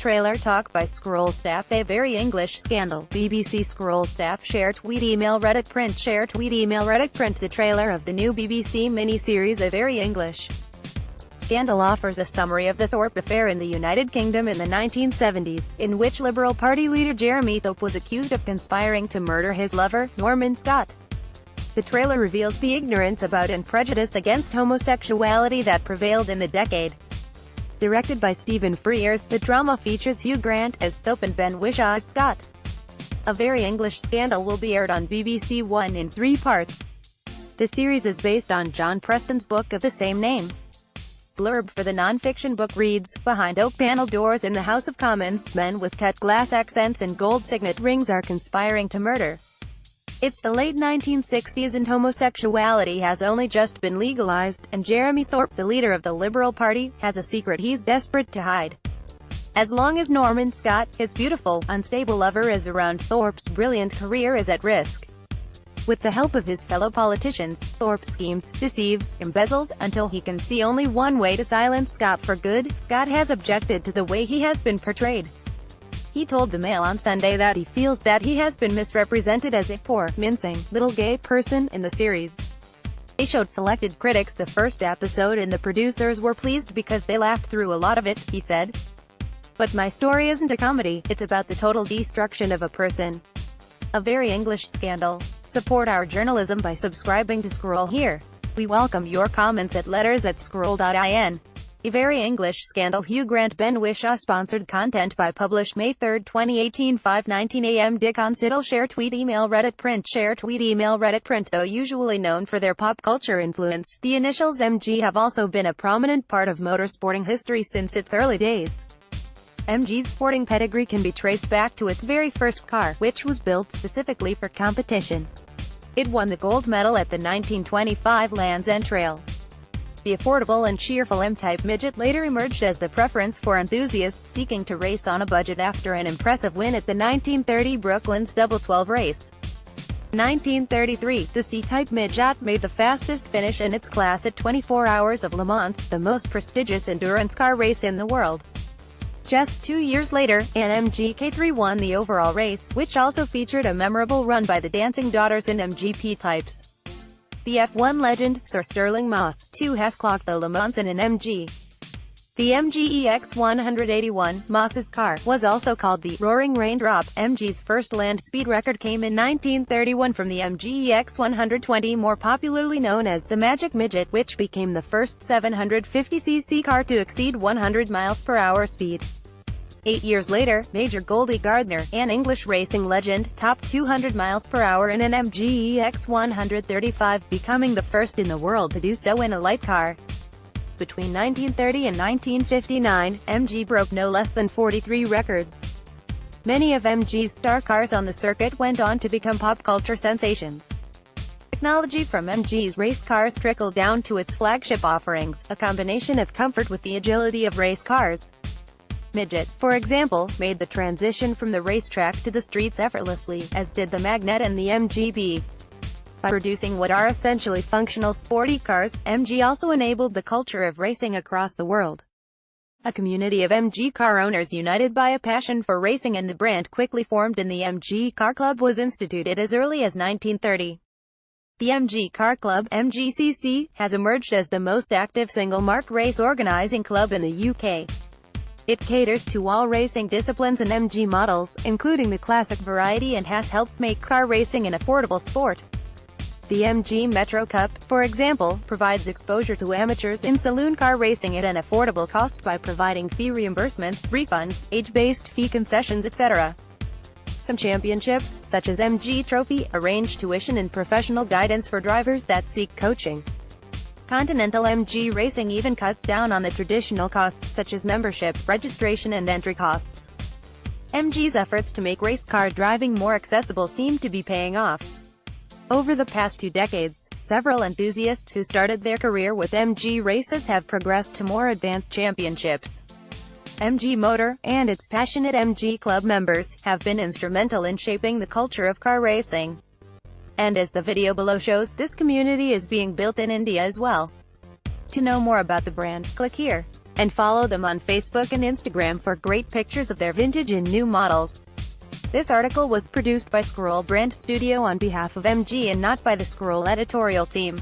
trailer talk by Scroll staff. A very English scandal. BBC Scroll staff share tweet email Reddit print share tweet email Reddit print. The trailer of the new BBC miniseries A Very English Scandal offers a summary of the Thorpe affair in the United Kingdom in the 1970s, in which Liberal Party leader Jeremy Thorpe was accused of conspiring to murder his lover, Norman Scott. The trailer reveals the ignorance about and prejudice against homosexuality that prevailed in the decade. Directed by Stephen Frears, the drama features Hugh Grant as Thorpe and Ben Whishaw as Scott. A Very English Scandal will be aired on BBC One in 3 parts. The series is based on John Preston's book of the same name. Blurb for the non-fiction book reads, "Behind oak panel doors in the House of Commons, men with cut glass accents and gold signet rings are conspiring to murder." It's the late 1960s and homosexuality has only just been legalized, and Jeremy Thorpe, the leader of the Liberal Party, has a secret he's desperate to hide. As long as Norman Scott, his beautiful, unstable lover, is around, Thorpe's brilliant career is at risk. With the help of his fellow politicians, Thorpe schemes, deceives, embezzles, until he can see only one way to silence Scott for good. Scott has objected to the way he has been portrayed. He told the Mail on Sunday that he feels that he has been misrepresented as a poor, mincing, little gay person in the series. They showed selected critics the first episode and the producers were pleased because they laughed through a lot of it, he said. "But my story isn't a comedy, it's about the total destruction of a person." A Very English Scandal. Support our journalism by subscribing to Scroll here. We welcome your comments at letters@scroll.in. A Very English Scandal. Hugh Grant, Ben Whishaw. Sponsored content by published May 3, 2018, 5:19 a.m. Dick on Siddle. Share tweet email Reddit print share tweet email Reddit print. Though usually known for their pop culture influence, the initials MG have also been a prominent part of motorsporting history since its early days. MG's sporting pedigree can be traced back to its very first car, which was built specifically for competition. It won the gold medal at the 1925 Land's End Trail. The affordable and cheerful M-Type midget later emerged as the preference for enthusiasts seeking to race on a budget after an impressive win at the 1930 Brooklands Double 12 race. 1933, the C-Type midget made the fastest finish in its class at 24 Hours of Le Mans, the most prestigious endurance car race in the world. Just 2 years later, an MG K3 won the overall race, which also featured a memorable run by the Dancing Daughters in MGP types. The F1 legend, Sir Stirling Moss, too, has clocked the Le Mans in an MG. The MG EX181, Moss's car, was also called the Roaring Raindrop. MG's first land speed record came in 1931 from the MG EX120, more popularly known as the Magic Midget, which became the first 750cc car to exceed 100 miles per hour speed. 8 years later, Major Goldie Gardner, an English racing legend, topped 200 miles per hour in an MG EX135, becoming the first in the world to do so in a light car. Between 1930 and 1959, MG broke no less than 43 records. Many of MG's star cars on the circuit went on to become pop culture sensations. Technology from MG's race cars trickled down to its flagship offerings, a combination of comfort with the agility of race cars. Midget, for example, made the transition from the racetrack to the streets effortlessly, as did the Magnet and the MGB. By producing what are essentially functional sporty cars, MG also enabled the culture of racing across the world. A community of MG car owners united by a passion for racing and the brand quickly formed, and the MG Car Club was instituted as early as 1930. The MG Car Club, MGCC, has emerged as the most active single-marque race organizing club in the UK. It caters to all racing disciplines and MG models, including the classic variety, and has helped make car racing an affordable sport. The MG Metro Cup, for example, provides exposure to amateurs in saloon car racing at an affordable cost by providing fee reimbursements, refunds, age-based fee concessions, etc. Some championships, such as MG Trophy, arrange tuition and professional guidance for drivers that seek coaching. Continental MG Racing even cuts down on the traditional costs such as membership, registration and entry costs. MG's efforts to make race car driving more accessible seem to be paying off. Over the past 2 decades, several enthusiasts who started their career with MG races have progressed to more advanced championships. MG Motor, and its passionate MG Club members, have been instrumental in shaping the culture of car racing. And as the video below shows, this community is being built in India as well. To know more about the brand, click here. And follow them on Facebook and Instagram for great pictures of their vintage and new models. This article was produced by Scroll Brand Studio on behalf of MG and not by the Scroll editorial team.